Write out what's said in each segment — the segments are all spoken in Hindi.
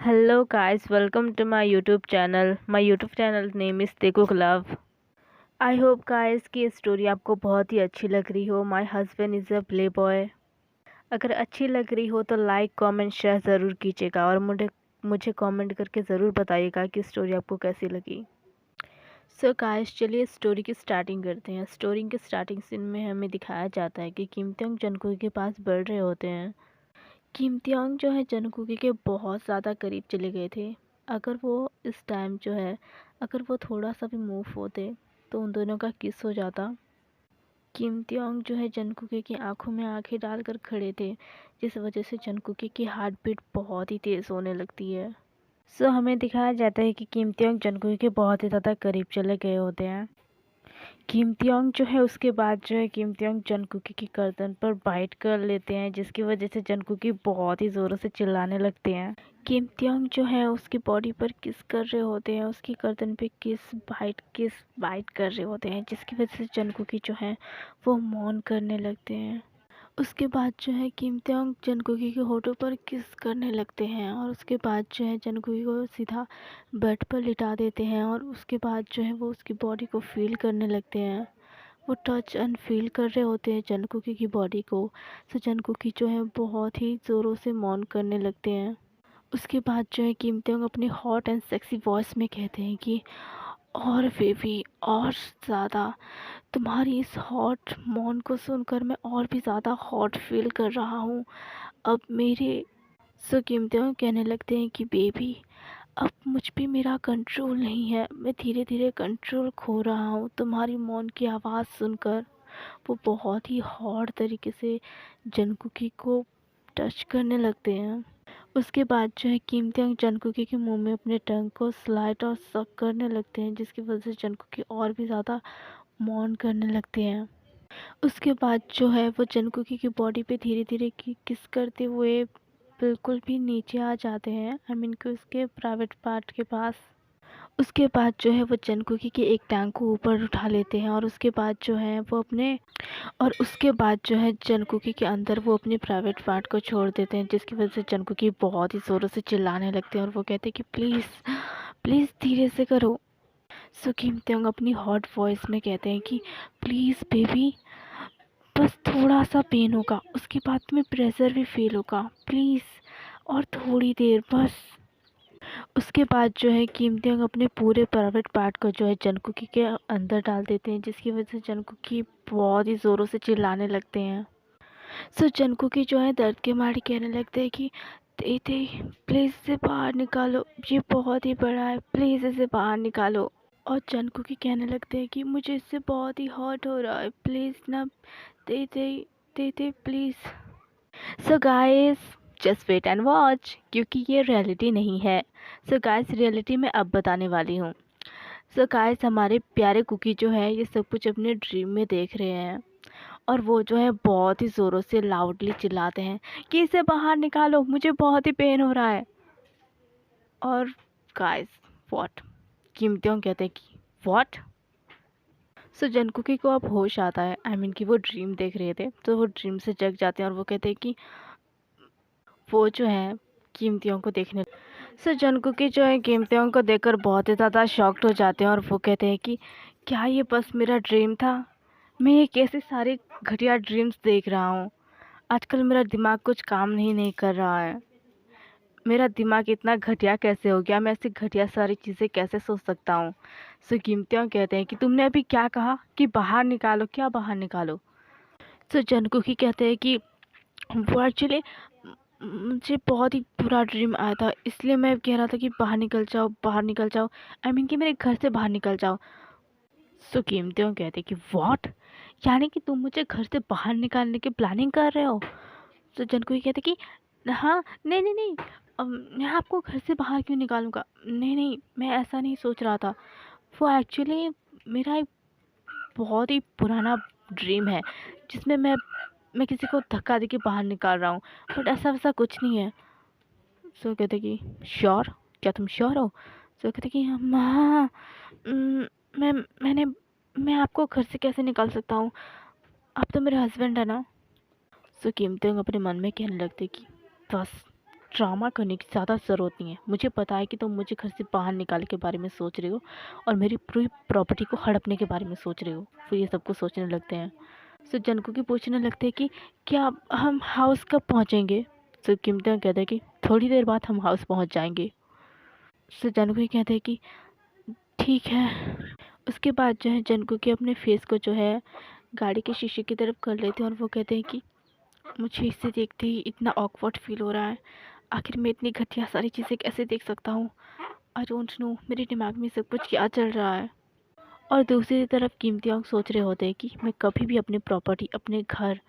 Hello guys, welcome to my YouTube channel. My YouTube channel name is Tekuk Love. I hope guys कि ये स्टोरी आपको बहुत ही अच्छी लग रही हो. My husband is a playboy. अगर अच्छी लग रही हो तो लाइक कमेंट शेयर ज़रूर कीजिएगा और मुझे कमेंट करके ज़रूर बताइएगा कि स्टोरी आपको कैसी लगी. सो गाइस चलिए स्टोरी की स्टार्टिंग करते हैं. स्टोरी के स्टार्टिंग सीन में हमें दिखाया जाता है कि किम त्योंग जंगकुक के पास बढ़ रहे होते हैं. किम त्योंग जो है जंगकुक के बहुत ज़्यादा करीब चले गए थे. अगर वो इस टाइम जो है अगर वो थोड़ा सा भी मूव होते तो उन दोनों का किस हो जाता. किम त्योंग जो है जंगकुक की आंखों में आंखें डालकर खड़े थे, जिस वजह से जंगकुक की हार्ट बीट बहुत ही तेज़ होने लगती है. सो हमें दिखाया जाता है कि किम त्योंग जंगकुक के बहुत ही ज़्यादा करीब चले गए होते हैं. किम त्योंग जो है उसके बाद जो है किम त्योंग जंगकुक की गर्दन पर बाइट कर लेते हैं, जिसकी वजह से जंगकुक बहुत ही ज़ोरों से चिल्लाने लगते हैं. किम त्योंग जो है उसकी बॉडी पर किस कर रहे होते हैं, उसकी गर्दन पे किस बाइट कर रहे होते हैं, जिसकी वजह से जंगकुक जो है वो मौन करने लगते हैं. उसके बाद जो है किम त्योंग जंगकुक के होठों पर किस करने लगते हैं और उसके बाद जो है जंगकुक को सीधा बेड पर लिटा देते हैं और उसके बाद जो है वो उसकी बॉडी को फील करने लगते हैं. वो टच एंड फील कर रहे होते हैं जंगकुक की बॉडी को. तो जंगकुक जो है बहुत ही ज़ोरों से मौन करने लगते हैं. उसके बाद जो है किम त्योंग अपनी हॉट एंड सेक्सी वॉइस में कहते हैं कि और बेबी और ज़्यादा, तुम्हारी इस हॉट मौन को सुनकर मैं और भी ज़्यादा हॉट फील कर रहा हूँ अब मेरे. सो किम त्योंग कहने लगते हैं कि बेबी अब मुझ पे मेरा कंट्रोल नहीं है, मैं धीरे धीरे कंट्रोल खो रहा हूँ तुम्हारी मौन की आवाज़ सुनकर. वो बहुत ही हॉट तरीके से जंगकुक को टच करने लगते हैं. उसके बाद जो है किम त्योंग जंगकुक के मुंह में अपने टंग को स्लाइड और सक करने लगते हैं, जिसकी वजह से जंगकुक और भी ज़्यादा मौन करने लगते हैं. उसके बाद जो है वो जंगकुक की बॉडी पे धीरे धीरे किस करते हुए बिल्कुल भी नीचे आ जाते हैं, आई मीन कि उसके प्राइवेट पार्ट के पास. उसके बाद जो है वो जंगकुक की एक टांग को ऊपर उठा लेते हैं और उसके बाद जो है वो अपने और उसके बाद जो है जंगकुक के अंदर वो अपने प्राइवेट पार्ट को छोड़ देते हैं, जिसकी वजह से जंगकुक बहुत ही ज़ोरों से चिल्लाने लगते हैं और वो कहते हैं कि प्लीज़ प्लीज़ धीरे से करो. सो किम त्योंग अपनी हॉट वॉइस में कहते हैं कि प्लीज़ बेबी बस थोड़ा सा पेन होगा, उसके बाद तुम्हें प्रेशर भी फील होगा, प्लीज़ और थोड़ी देर बस. उसके बाद जो है किम त्योंग अपने पूरे प्राइवेट पार्ट को जो है जंगकुक के अंदर डाल देते हैं, जिसकी वजह से जंगकुक बहुत ही ज़ोरों से चिल्लाने लगते हैं. सो जंगकुक जो है दर्द के मारे कहने लगते हैं कि दीदी प्लीज़ इसे बाहर निकालो, ये बहुत ही बड़ा है, प्लीज़ इसे बाहर निकालो. और जंगकुक कहने लगते हैं कि मुझे इससे बहुत ही हर्ट हो रहा है, प्लीज़ ना दीदी दीदी please. So guys just wait and watch, क्योंकि ये रियलिटी नहीं है. सो गाइस रियलिटी में अब बताने वाली हूँ. सो गाइस हमारे प्यारे कुकी जो है ये सब कुछ अपने ड्रीम में देख रहे हैं और वो जो है बहुत ही ज़ोरों से लाउडली चिल्लाते हैं कि इसे बाहर निकालो, मुझे बहुत ही पेन हो रहा है. और गाइस व्हाट, किम त्योंग कहते हैं कि व्हाट. सो जंगकुक को अब होश आता है, आई मीन कि वो ड्रीम देख रहे थे तो वो ड्रीम से जग जाते हैं और वो कहते हैं कि वो जो है किम त्योंग को देखने. सो जंगकुक जो है किम त्योंग को देखकर बहुत ही ज़्यादा शॉक्ड हो जाते हैं और वो कहते हैं कि क्या ये बस मेरा ड्रीम था, मैं ये कैसे सारे घटिया ड्रीम्स देख रहा हूँ. आजकल मेरा दिमाग कुछ काम नहीं कर रहा है, मेरा दिमाग इतना घटिया कैसे हो गया, मैं ऐसी घटिया सारी चीज़ें कैसे सोच सकता हूँ. सो किम त्योंग कहते हैं कि तुमने अभी क्या कहा कि बाहर निकालो, क्या बाहर निकालो. सो जंगकुक कहते हैं कि वो एक्चुअली मुझे बहुत ही बुरा ड्रीम आया था, इसलिए मैं कह रहा था कि बाहर निकल जाओ, बाहर निकल जाओ, आई मीन कि मेरे घर से बाहर निकल जाओ. सो किम त्योंग कहते कि व्हाट, यानी कि तुम मुझे घर से बाहर निकालने की प्लानिंग कर रहे हो. तो जंगकुक कहते कि हाँ नहीं नहीं नहीं, मैं आपको घर से बाहर क्यों निकालूंगा, नहीं नहीं मैं ऐसा नहीं सोच रहा था. वो एक्चुअली मेरा एक बहुत ही पुराना ड्रीम है जिसमें मैं किसी को धक्का दे के बाहर निकाल रहा हूँ, बट ऐसा वैसा कुछ नहीं है. सो कहते कि श्योर, क्या तुम श्योर हो. सो कहते कि हाँ मैं आपको घर से कैसे निकाल सकता हूँ, आप तो मेरे हस्बैंड है ना. सो किम त्योंग अपने मन में कहने लगते कि बस ड्रामा करने की ज़्यादा ज़रूरत नहीं है। मुझे पता है कि तुम मुझे घर से बाहर निकालने के बारे में सोच रहे हो और मेरी पूरी प्रॉपर्टी को हड़पने के बारे में सोच रहे हो। फिर ये सब कुछ सोचने लगते हैं। सो जनकुकी पूछने लगते हैं कि क्या हम हाउस कब पहुँचेंगे? सो किमतांग कहते हैं कि थोड़ी देर बाद हम हाउस पहुँच जाएंगे। सो जनकुकी कहते हैं कि ठीक है। उसके बाद जो है जनकुकी अपने फेस को जो है गाड़ी के शीशे की तरफ कर लेते हैं और वो कहते हैं कि मुझे इसे देखते ही इतना ऑकवर्ड फील हो रहा है। आखिर मैं इतनी घटिया सारी चीज़ें कैसे देख सकता हूँ? आई डोंट नो, मेरे दिमाग में सब कुछ क्या चल रहा है। और दूसरी तरफ कीमती सोच रहे होते हैं कि मैं कभी भी अपनी प्रॉपर्टी, अपने घर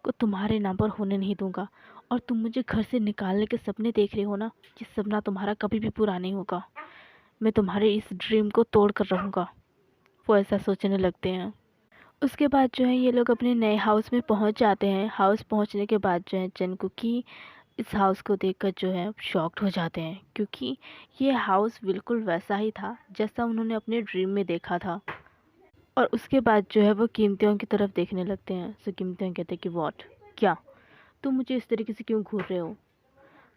को तुम्हारे नाम पर होने नहीं दूंगा। और तुम मुझे घर से निकालने के सपने देख रहे हो ना, ये सपना तुम्हारा कभी भी पूरा नहीं होगा। मैं तुम्हारे इस ड्रीम को तोड़ कर रहूँगा। वो ऐसा सोचने लगते हैं। उसके बाद जो है ये लोग अपने नए हाउस में पहुंच जाते हैं। हाउस पहुंचने के बाद जो है जनकुकी इस हाउस को देखकर जो है शॉक्ड हो जाते हैं, क्योंकि ये हाउस बिल्कुल वैसा ही था जैसा उन्होंने अपने ड्रीम में देखा था। और उसके बाद जो है वो कीमतियों की तरफ देखने लगते हैं। सो कीमतियों कहते हैं कि वॉट, क्या तुम मुझे इस तरीके से क्यों घूर रहे हो?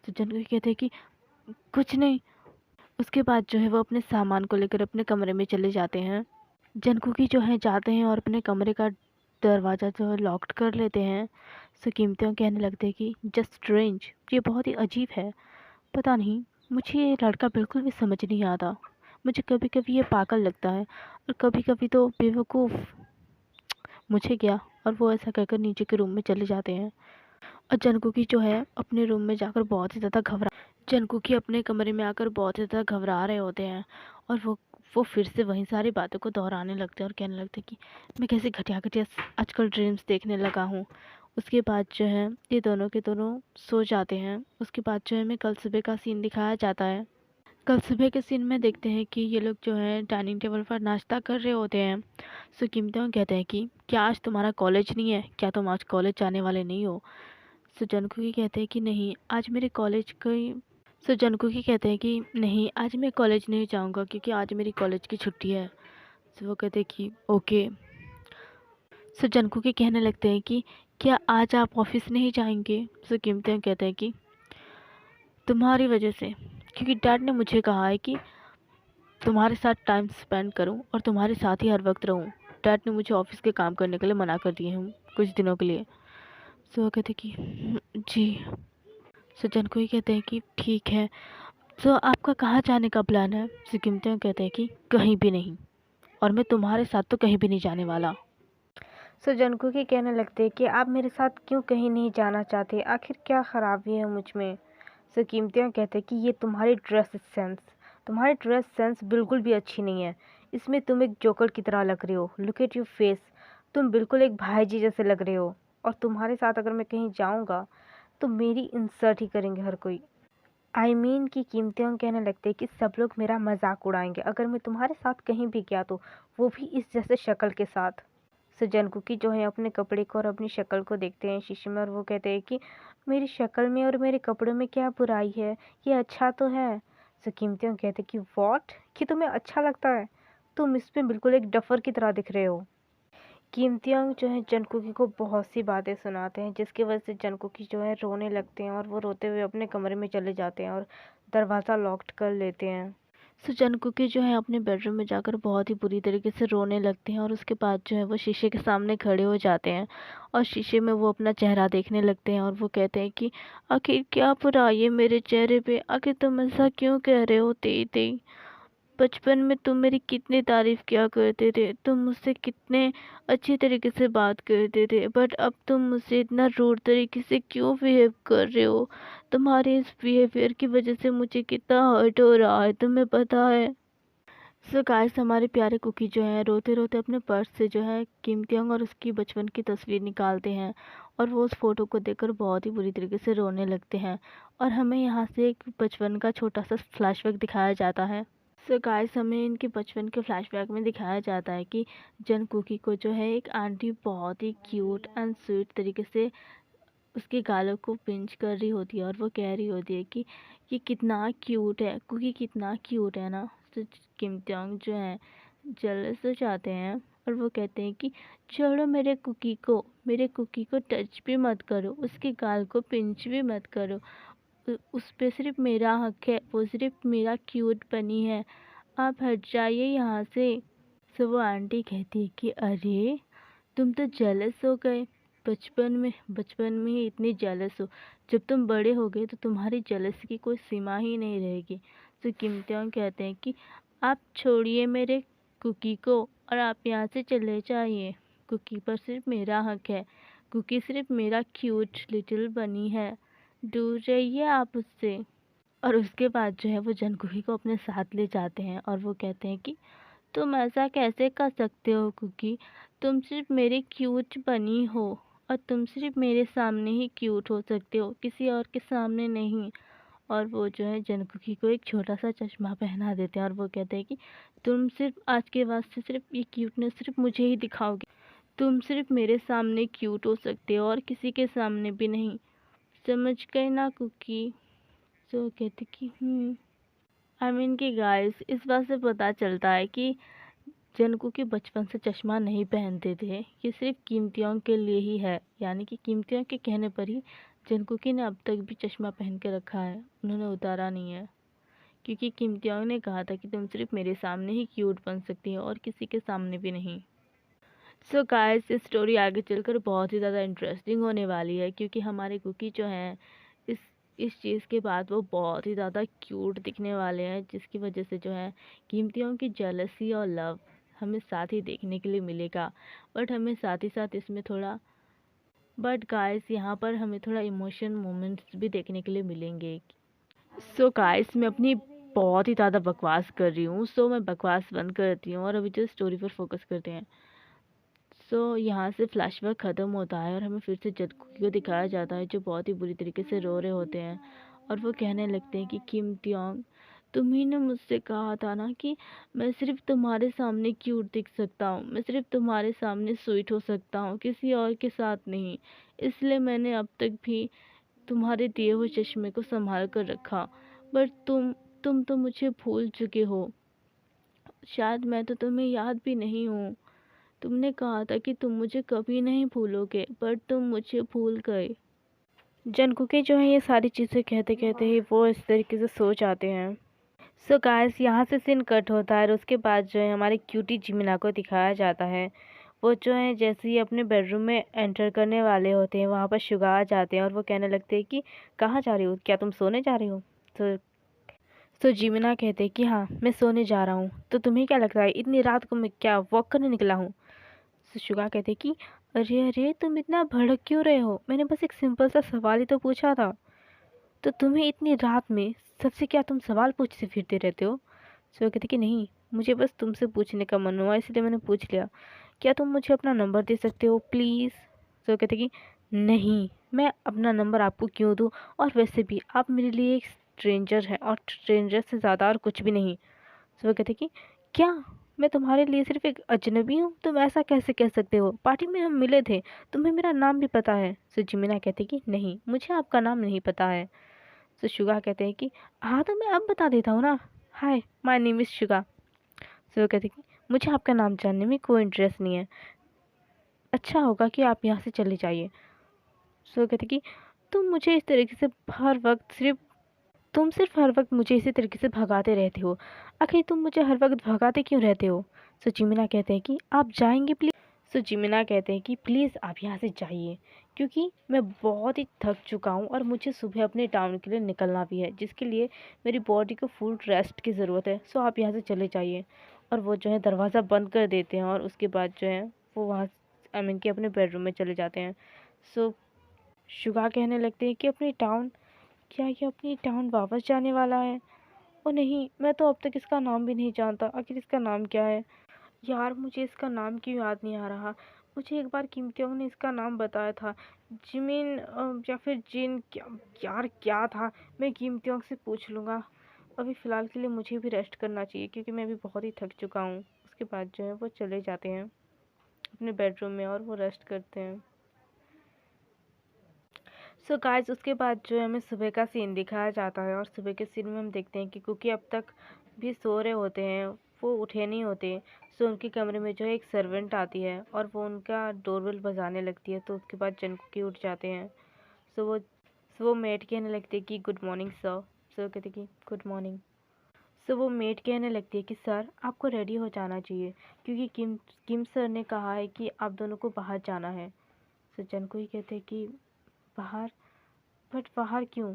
तो जनकुकी कहते हैं कि कुछ नहीं। उसके बाद जो है वो अपने सामान को लेकर अपने कमरे में चले जाते हैं। जनकुकी जो है जाते हैं और अपने कमरे का दरवाज़ा जो है लॉक्ड कर लेते हैं। सो कीमतियों कहने लगते हैं कि जस्ट स्ट्रेंज, ये बहुत ही अजीब है। पता नहीं, मुझे ये लड़का बिल्कुल भी समझ नहीं आता। मुझे कभी कभी ये पागल लगता है और कभी कभी तो बेवकूफ़। मुझे क्या। और वो ऐसा कहकर नीचे के रूम में चले जाते हैं। और जनकुकी जो है अपने रूम में जाकर बहुत ही ज़्यादा घबरा जनकुकी अपने कमरे में आकर बहुत ही ज़्यादा घबरा रहे होते हैं। और वो फिर से वही सारी बातों को दोहराने लगते हैं और कहने लगते हैं कि मैं कैसे घटिया घटिया आजकल ड्रीम्स देखने लगा हूँ। उसके बाद जो है ये दोनों के दोनों सो जाते हैं। उसके बाद जो है हमें कल सुबह का सीन दिखाया जाता है। कल सुबह के सीन में देखते हैं कि ये लोग जो है डाइनिंग टेबल पर नाश्ता कर रहे होते हैं। सो कीमती कहते हैं कि क्या आज तुम्हारा कॉलेज नहीं है? क्या तुम आज कॉलेज जाने वाले नहीं हो? सो जनकुकी कहते हैं कि नहीं, आज मेरे कॉलेज की सो जनकुकी कहते हैं कि नहीं, आज मैं कॉलेज नहीं जाऊंगा क्योंकि आज मेरी कॉलेज की छुट्टी है। सो वो कहते हैं कि ओके। सो जनकुकी कहने लगते हैं कि क्या आज आप ऑफिस नहीं जाएंगे? सो कीमते कहते हैं कि तुम्हारी वजह से, क्योंकि डैड ने मुझे कहा है कि तुम्हारे साथ टाइम स्पेंड करूं और तुम्हारे साथ ही हर वक्त रहूं। डैड ने मुझे ऑफिस के काम करने के लिए मना कर दिए हैं कुछ दिनों के लिए। सो वो कहते हैं कि जी। सो जनकुकी कहते हैं कि ठीक है, तो आपका कहाँ जाने का प्लान है? सिकिमते कहते हैं कि कहीं भी नहीं, और मैं तुम्हारे साथ तो कहीं भी नहीं जाने वाला। सो जनकुकी कहने लगते हैं कि आप मेरे साथ क्यों कहीं नहीं जाना चाहते? आखिर क्या खराबी है मुझ में? सो कीमतियाँ कहते हैं कि ये तुम्हारी ड्रेस सेंस बिल्कुल भी अच्छी नहीं है। इसमें तुम एक जोकर की तरह लग रहे हो। लुक एट योर फेस, तुम बिल्कुल एक भाई जी जैसे लग रहे हो। और तुम्हारे साथ अगर मैं कहीं जाऊंगा तो मेरी इंसल्ट ही करेंगे हर कोई। कि कीमतियों कहने लगते हैं कि सब लोग मेरा मजाक उड़ाएंगे अगर मैं तुम्हारे साथ कहीं भी गया तो, वो भी इस जैसे शक्ल के साथ। सो जनकुकी जो है अपने कपड़े को और अपनी शक्ल को देखते हैं शीशे में और वो कहते हैं कि मेरी शक्ल में और मेरे कपड़ों में क्या बुराई है? ये अच्छा तो है। सो कीमतियों कहते हैं कि वॉट, कि तुम्हें अच्छा लगता है? तुम इसमें बिल्कुल एक डफर की तरह दिख रहे हो। कीमतियाँ जो है जनकुकी को बहुत सी बातें सुनाते हैं, जिसकी वजह से जनकुकी जो है रोने लगते हैं और वो रोते हुए अपने कमरे में चले जाते हैं और दरवाज़ा लॉक्ड कर लेते हैं। सो जनकुकी जो है अपने बेडरूम में जाकर बहुत ही बुरी तरीके से रोने लगते हैं और उसके बाद जो है वो शीशे के सामने खड़े हो जाते हैं और शीशे में वो अपना चेहरा देखने लगते हैं और वो कहते हैं कि आखिर क्या बुराई है मेरे चेहरे पे? आखिर तुम ऐसा क्यों कह रहे हो? तेई तेई, बचपन में तुम मेरी कितनी तारीफ किया करते थे, तुम मुझसे कितने अच्छी तरीके से बात करते थे, बट अब तुम मुझसे इतना रूड तरीके से क्यों बिहेव कर रहे हो? तुम्हारे इस बिहेवियर की वजह से मुझे कितना हर्ट हो रहा है, तुम्हें पता है? सो गाइस, हमारे प्यारे कुकी जो है रोते रोते अपने पर्स से जो है कीमती अंग और उसकी बचपन की तस्वीर निकालते हैं और वो उस फोटो को देखकर बहुत ही बुरी तरीके से रोने लगते हैं। और हमें यहाँ से एक बचपन का छोटा सा फ्लैशबैक दिखाया जाता है। सो गाइस, हमें इनके बचपन के फ्लैशबैक में दिखाया जाता है कि जन कुकी को जो है एक आंटी बहुत ही क्यूट एंड स्वीट तरीके से उसके गालों को पिंच कर रही होती है और वो कह रही होती है कि ये कितना क्यूट है, कुकी कितना क्यूट है ना। तो किम जॉन्ग जो है जेलस हो जाते हैं और वो कहते हैं कि छोड़ो मेरे कुकी को टच भी मत करो, उसके गाल को पिंच भी मत करो। उस पे सिर्फ मेरा हक है, वो सिर्फ मेरा क्यूट बनी है, आप हट जाइए यहाँ से। तो वो आंटी कहती है कि अरे तुम तो जेलस हो गए, बचपन में ही इतनी जेलस हो, जब तुम बड़े हो गए तो तुम्हारी जेलस की कोई सीमा ही नहीं रहेगी। तो किम त्योंग कहते हैं कि आप छोड़िए मेरे कुकी को और आप यहाँ से चले जाइए, कुकी पर सिर्फ मेरा हक है, कुकी सिर्फ मेरा क्यूट लिटिल बनी है, दूर रहिए आप उससे। और उसके बाद जो है वो जंगकुकी को अपने साथ ले जाते हैं और वो कहते हैं कि तुम ऐसा कैसे कर सकते हो कुकी, तुम सिर्फ मेरी क्यूट बनी हो और तुम सिर्फ मेरे सामने ही क्यूट हो सकते हो, किसी और के सामने नहीं। और वो जो है जंगकुकी को एक छोटा सा चश्मा पहना देते हैं और वो कहते हैं कि तुम सिर्फ आज के बाद से सिर्फ ये क्यूटनेस सिर्फ मुझे ही दिखाओगे, तुम सिर्फ मेरे सामने क्यूट हो सकते हो और किसी के सामने भी नहीं, समझ गए ना कुकी। तो कहते कि आई मीन कि गाइस इस बात से पता चलता है कि जंगकुकी बचपन से चश्मा नहीं पहनते थे, ये सिर्फ किम त्योंग के लिए ही है, यानी कि किम त्योंग के कहने पर ही जंगकुकी ने अब तक भी चश्मा पहन के रखा है, उन्होंने उतारा नहीं है, क्योंकि किम त्योंग ने कहा था कि तुम सिर्फ मेरे सामने ही क्यूट बन सकती हो और किसी के सामने भी नहीं। सो गाइस इस स्टोरी आगे चलकर बहुत ही ज़्यादा इंटरेस्टिंग होने वाली है, क्योंकि हमारे कुकी जो हैं इस इस चीज़ के बाद वो बहुत ही ज़्यादा क्यूट दिखने वाले हैं, जिसकी वजह से जो है किम त्योंग की जेलसी और लव हमें साथ ही देखने के लिए मिलेगा। बट हमें साथ ही साथ इसमें थोड़ा बट गाइस यहाँ पर हमें थोड़ा इमोशन मोमेंट्स भी देखने के लिए मिलेंगे। सो गाइस मैं अपनी बहुत ही ज़्यादा बकवास कर रही हूँ, सो मैं बकवास बंद करती हूँ और अभी जो स्टोरी पर फोकस करते हैं। यहाँ से फ्लैशबैक ख़त्म होता है और हमें फिर से जंगकुकी को दिखाया जाता है, जो बहुत ही बुरी तरीके से रो रहे होते हैं और वो कहने लगते हैं कि किम त्योंग तुम ही ने मुझसे कहा था ना कि मैं सिर्फ तुम्हारे सामने क्यूट दिख सकता हूँ, मैं सिर्फ तुम्हारे सामने स्वीट हो सकता हूँ, किसी और के साथ नहीं, इसलिए मैंने अब तक भी तुम्हारे दिए हुए चश्मे को संभाल कर रखा। बट तुम तो मुझे भूल चुके हो, शायद मैं तो तुम्हें याद भी नहीं हूँ, तुमने कहा था कि तुम मुझे कभी नहीं भूलोगे, पर तुम मुझे भूल गए। जंगकुकी जो है ये सारी चीज़ें कहते कहते ही वो इस तरीके से सो जाते हैं। सो गाइस यहाँ से सीन कट होता है और उसके बाद जो है हमारे क्यूटी जिमिना को दिखाया जाता है। वो जो है जैसे ही अपने बेडरूम में एंटर करने वाले होते हैं, वहाँ पर शुगा आ जाते हैं और वो कहने लगते हैं कि कहाँ जा रही हो, क्या तुम सोने जा रही हो। तो जिमिना कहते हैं कि हाँ मैं सोने जा रहा हूँ, तो तुम्हें क्या लगता है इतनी रात को मैं क्या वॉक करने निकला हूँ। तो शुगा कहते कि अरे अरे तुम इतना भड़क क्यों रहे हो, मैंने बस एक सिंपल सा सवाल ही तो पूछा था, तो तुम्हें इतनी रात में सबसे क्या तुम सवाल पूछते फिरते रहते हो। तो कहते कि नहीं, मुझे बस तुमसे पूछने का मन हुआ इसलिए मैंने पूछ लिया, क्या तुम मुझे अपना नंबर दे सकते हो प्लीज़। तो कहते कि नहीं, मैं अपना नंबर आपको क्यों दूँ, और वैसे भी आप मेरे लिए एक स्ट्रेंजर हैं और स्ट्रेंजर से ज़्यादा और कुछ भी नहीं। तो वो कहते कि क्या मैं तुम्हारे लिए सिर्फ एक अजनबी हूँ, तुम ऐसा कैसे कह सकते हो, पार्टी में हम मिले थे, तुम्हें मेरा नाम भी पता है। तो जिमिना कहते कि नहीं, मुझे आपका नाम नहीं पता है। तो शुगा कहते हैं कि हाँ तो मैं अब बता देता हूँ ना, hi my name is Suga. तो वो कहते कि मुझे आपका नाम जानने में कोई इंटरेस्ट नहीं है, अच्छा होगा कि आप यहाँ से चले जाइए। तो वो कहते कि तुम मुझे इस तरीके से हर वक्त सिर्फ तुम सिर्फ हर वक्त मुझे इसी तरीके से भगाते रहते हो, आखिर तुम मुझे हर वक्त भगाते क्यों रहते हो। सो जिमिना कहते हैं कि आप जाएंगे प्लीज़। सो जिमिना कहते हैं कि प्लीज़ आप यहाँ से जाइए, क्योंकि मैं बहुत ही थक चुका हूँ और मुझे सुबह अपने टाउन के लिए निकलना भी है, जिसके लिए मेरी बॉडी को फुल रेस्ट की ज़रूरत है। सो आप यहाँ से चले जाइए। और वो जो है दरवाज़ा बंद कर देते हैं और उसके बाद जो है वो वहाँ आई मीन कि अपने बेडरूम में चले जाते हैं। सो शुगा कहने लगते हैं कि अपनी टाउन, क्या ये अपनी टाउन वापस जाने वाला है। ओ नहीं, मैं तो अब तक इसका नाम भी नहीं जानता, आखिर इसका नाम क्या है। यार मुझे इसका नाम क्यों याद नहीं आ रहा, मुझे एक बार किम त्योंग ने इसका नाम बताया था, जिमिन या फिर जिन, क्या यार क्या था, मैं किम त्योंग से पूछ लूँगा। अभी फ़िलहाल के लिए मुझे भी रेस्ट करना चाहिए, क्योंकि मैं भी बहुत ही थक चुका हूँ। उसके बाद जो है वो चले जाते हैं अपने बेडरूम में और वो रेस्ट करते हैं। सो गाइस उसके बाद जो है हमें सुबह का सीन दिखाया जाता है और सुबह के सीन में हम देखते हैं कि कुकी अब तक भी सो रहे होते हैं, वो उठे नहीं होते। सो उनके कमरे में जो है एक सर्वेंट आती है और वो उनका डोरबेल बजाने लगती है, तो उसके बाद जंगकुकी उठ जाते हैं। सो वो सो वो मेड कहने लगती है कि गुड मॉर्निंग सर। सो वो कहते कि गुड मॉर्निंग। सो वो मेड कहने लगती है कि सर आपको रेडी हो जाना चाहिए, क्योंकि किम किम सर ने कहा है कि आप दोनों को बाहर जाना है। सो जंगकुक कहते हैं कि बाहर, बट बाहर क्यों?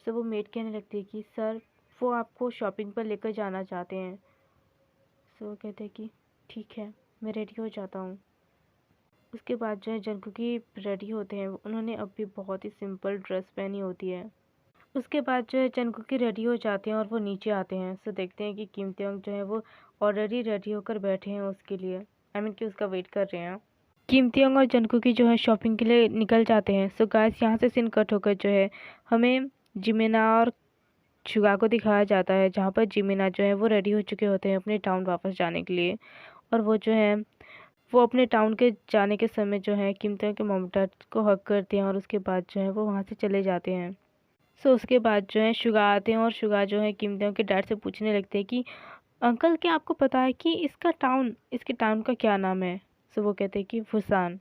सो वो मेड कहने लगती है कि सर वो आपको शॉपिंग पर लेकर जाना चाहते हैं। सो वो कहते हैं कि ठीक है, मैं रेडी हो जाता हूँ। उसके बाद जो है जंगकुक रेडी होते हैं। उन्होंने अभी बहुत ही सिंपल ड्रेस पहनी होती है। उसके बाद जो है जंगकुक रेडी हो जाते हैं और वो नीचे आते हैं। सो देखते हैं कि किम त्योंग जो है वो ऑलरेडी रेडी होकर बैठे हैं उसके लिए, आई मीन कि उसका वेट कर रहे हैं। किम त्योंग और जंगकुक जो है शॉपिंग के लिए निकल जाते हैं। सो गाइस यहाँ से सीन कट होकर जो है हमें जिमिना और शुगा को दिखाया जाता है, जहाँ पर जिमिना जो है वो रेडी हो चुके होते हैं अपने टाउन वापस जाने के लिए। और वो जो है वो अपने टाउन के जाने के समय जो है किम त्योंग के मॉम डैड को हग करते हैं और उसके बाद जो है वो वहाँ से चले जाते हैं। सो उसके बाद जो है शुगा आते हैं और शुगा जो है किम त्योंग के डैड से पूछने लगते हैं कि अंकल क्या आपको पता है कि इसके टाउन का क्या नाम है? सो वो कहते हैं कि फुसान।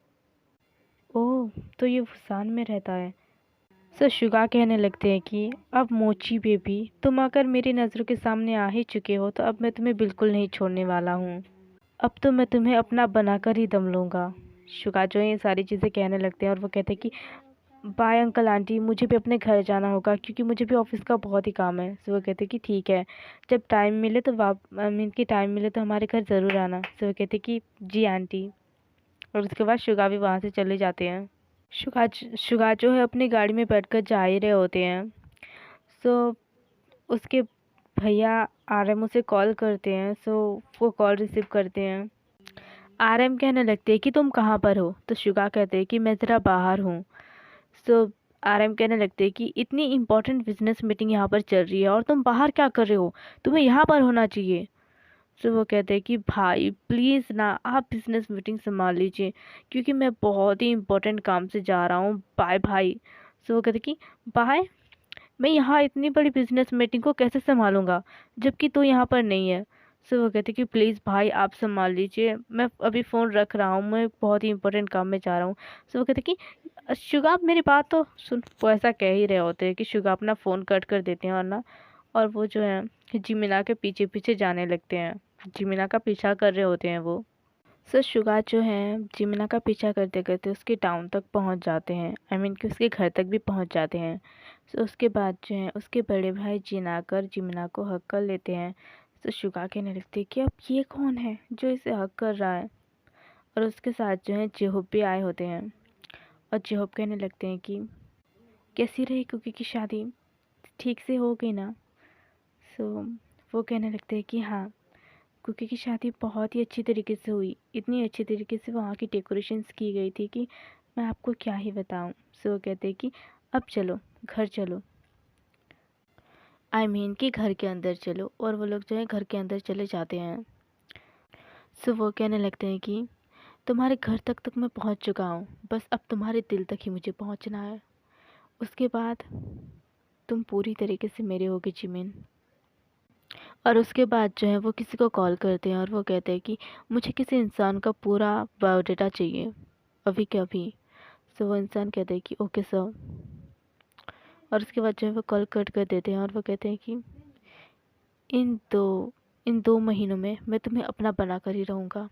ओह, तो ये फुसान में रहता है। सो शुगा कहने लगते हैं कि अब मोची बेबी तुम अगर मेरी नज़रों के सामने आ ही चुके हो तो अब मैं तुम्हें बिल्कुल नहीं छोड़ने वाला हूँ। अब तो मैं तुम्हें अपना बनाकर ही दम लूँगा। शुगा जो है ये सारी चीज़ें कहने लगते हैं और वो कहते हैं कि बाय अंकल आंटी, मुझे भी अपने घर जाना होगा क्योंकि मुझे भी ऑफिस का बहुत ही काम है। सो वो कहते कि ठीक है, जब टाइम मिले तो आई मीन कि टाइम मिले तो हमारे घर ज़रूर आना। सो वो कहते कि जी आंटी। और उसके बाद शुगा भी वहाँ से चले जाते हैं। शुगा जो है अपनी गाड़ी में बैठकर जा ही रहे होते हैं। सो उसके भैया आरएम उसे कॉल करते हैं। सो वो कॉल रिसीव करते हैं। आरएम कहने लगते हैं कि तुम कहाँ पर हो? तो शुगा कहते हैं कि मैं ज़रा बाहर हूँ। सो आरएम कहने लगते हैं कि इतनी इम्पोर्टेंट बिजनेस मीटिंग यहाँ पर चल रही है और तुम बाहर क्या कर रहे हो? तुम्हें यहाँ पर होना चाहिए। सो वो कहते हैं कि भाई प्लीज़ ना, आप बिजनेस मीटिंग संभाल लीजिए क्योंकि मैं बहुत ही इम्पोर्टेंट काम से जा रहा हूँ। बाय भाई। सो वो कहते कि बाय, मैं यहाँ इतनी बड़ी बिजनेस मीटिंग को कैसे संभालूंगा जबकि तू यहाँ पर नहीं है? सो वो कहते कि प्लीज़ भाई आप संभाल लीजिए, मैं अभी फ़ोन रख रहा हूँ, मैं बहुत ही इंपॉर्टेंट काम में जा रहा हूँ। सो वो कहते कि शुगा मेरी बात तो सुन। वो ऐसा कह ही रहे होते हैं कि शुगा अपना फ़ोन कट कर देते हैं और वो जो है जिमिना के पीछे पीछे जाने लगते हैं। जिमिना का पीछा कर रहे होते हैं वो। सो शुगा जो है जिमिना का पीछा करते करते उसके टाउन तक पहुंच जाते हैं, आई मीन कि उसके घर तक भी पहुंच जाते हैं। सो उसके बाद जो है उसके बड़े भाई जिन आकर जिमिना को हक कर लेते हैं। सो शुगा कहने लगते हैं कि अब ये कौन है जो इसे हक कर रहा है? और उसके साथ जो है जेहोब भी आए होते हैं। और जेहोब कहने लगते हैं कि कैसी रही कुकी की शादी, ठीक से हो गई ना? सो वो कहने लगते हैं कि हाँ, कुकी की शादी बहुत ही अच्छी तरीके से हुई। इतनी अच्छी तरीके से वहाँ की डेकोरेशंस की गई थी कि मैं आपको क्या ही बताऊँ। सो वो कहते हैं कि अब चलो, घर चलो, आई मीन कि घर के अंदर चलो। और वो लोग जो है घर के अंदर चले जाते हैं। सो वो कहने लगते हैं कि तुम्हारे घर तक मैं पहुँच चुका हूँ, बस अब तुम्हारे दिल तक ही मुझे पहुँचना है। उसके बाद तुम पूरी तरीके से मेरे होगे जिमिन। और उसके बाद जो है वो किसी को कॉल करते हैं और वो कहते हैं कि मुझे किसी इंसान का पूरा बायोडाटा चाहिए अभी के अभी। सो वो इंसान कहते हैं कि ओके सर। और उसके बाद जो है वो कॉल कट कर देते हैं और वो कहते हैं कि इन दो इन 2 महीनों में मैं तुम्हें अपना बना कर ही रहूँगा।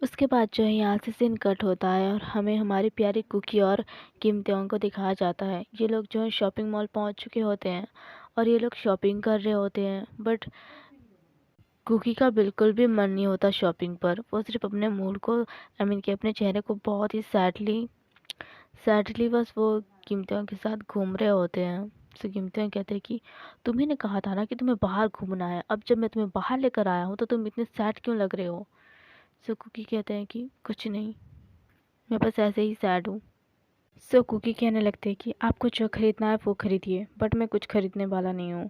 उसके बाद जो है यहाँ से सीन कट होता है और हमें हमारी प्यारी कुकी और किम त्योंग को दिखाया जाता है। ये लोग जो है शॉपिंग मॉल पहुँच चुके होते हैं और ये लोग शॉपिंग कर रहे होते हैं। बट कुकी का बिल्कुल भी मन नहीं होता शॉपिंग पर। वो सिर्फ अपने मूड को, आई मीन कि अपने चेहरे को बहुत ही सैडली सैडली बस वो किमतियों के साथ घूम रहे होते हैं। तो किमतियों कहते हैं कि तुम्ही ने कहा था ना कि तुम्हें बाहर घूमना है, अब जब मैं तुम्हें बाहर लेकर आया हूँ तो तुम इतने सैड क्यों लग रहे हो? सो कुकी कहते हैं कि कुछ नहीं, मैं बस ऐसे ही सैड हूँ। सो कुकी कहने लगते हैं कि आपको जो खरीदना है वो खरीदिए, बट मैं कुछ खरीदने वाला नहीं हूँ।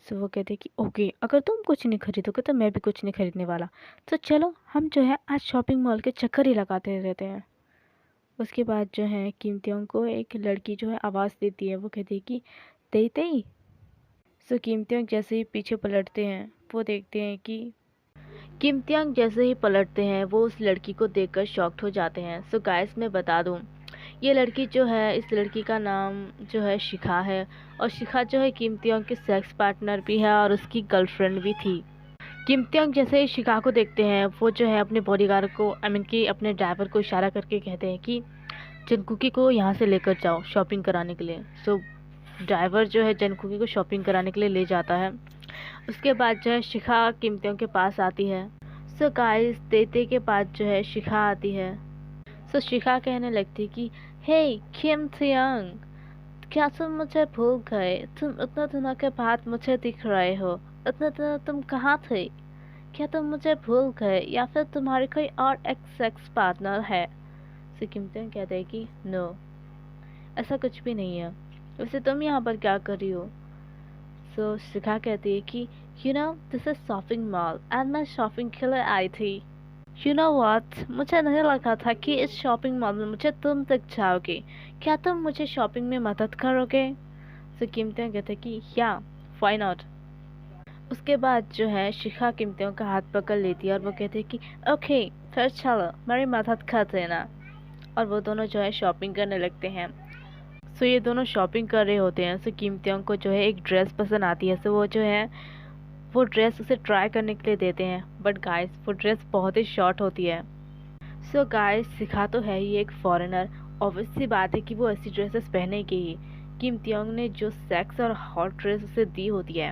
सो वो कहते हैं कि ओके, अगर तुम कुछ नहीं खरीदोगे तो मैं भी कुछ नहीं खरीदने वाला। तो चलो हम जो है आज शॉपिंग मॉल के चक्कर ही लगाते रहते हैं। उसके बाद जो है कीमतियों को एक लड़की जो है आवाज़ देती है। वो कहती है कि तेई तेई। सो कीमतियों जैसे ही पीछे पलटते हैं वो देखते हैं कि कीमतियों जैसे ही पलटते हैं वो उस लड़की को देखकर शॉक्ड हो जाते हैं। सो गाइस मैं बता दूं ये लड़की जो है, इस लड़की का नाम जो है शिखा है, और शिखा जो है किम त्योंग की सेक्स पार्टनर भी है और उसकी गर्लफ्रेंड भी थी। किम त्योंग जैसे ही शिखा को देखते हैं, वो जो है अपने बॉडीगार्ड को, आई मीन कि अपने ड्राइवर को इशारा करके कहते हैं कि जंकुकी को यहाँ से लेकर जाओ शॉपिंग कराने के लिए। सो ड्राइवर जो है जंकुकी को शॉपिंग कराने के लिए ले जाता है। उसके बाद जो है शिखा किम त्योंग के पास आती है। सो गाइस, तेते के बाद जो है शिखा आती है। सो शिखा कहने लगती कि हे किम त्योंग, क्या तुम मुझे भूल गए? तुम उतना दिनों के बाद मुझे दिख रहे हो। इतने दिनों तुम कहाँ थे? क्या तुम मुझे भूल गए या फिर तुम्हारी कोई और एक्स सेक्स पार्टनर है? सो किम त्योंग कहते हैं कि नो, ऐसा कुछ भी नहीं है। वैसे तुम यहाँ पर क्या कर रही हो? सो शिखा कहती है कि you know this is shopping mall and मैं शॉपिंग के लिए आई थी। यू नो व्हाट, मुझे नहीं लगा था कि इस शॉपिंग मॉल में मुझे तुम तक जाओगे। क्या तुम मुझे शॉपिंग में मदद करोगे? सो किम त्योंग कहते हैं कि या, व्हाई नॉट। उसके बाद जो है शिखा किम त्योंग का हाथ पकड़ लेती है और वो कहती है कि ओके फिर चलो मेरी मदद कर देना। और वो दोनों जो है शॉपिंग करने लगते हैं। सो ये दोनों शॉपिंग कर रहे होते हैं। सो किम त्योंग को जो है एक ड्रेस पसंद आती है। सो वो जो है वो ड्रेस उसे ट्राई करने के लिए देते हैं, बट गाइस वो ड्रेस बहुत ही शॉर्ट होती है। सो गाइस, शिखा तो है ही एक फॉरेनर, ऑब्वियस सी बात है कि वो ऐसी ड्रेसेस पहनेगी ही। किम त्योंग ने जो सेक्स और हॉट ड्रेस उसे दी होती है,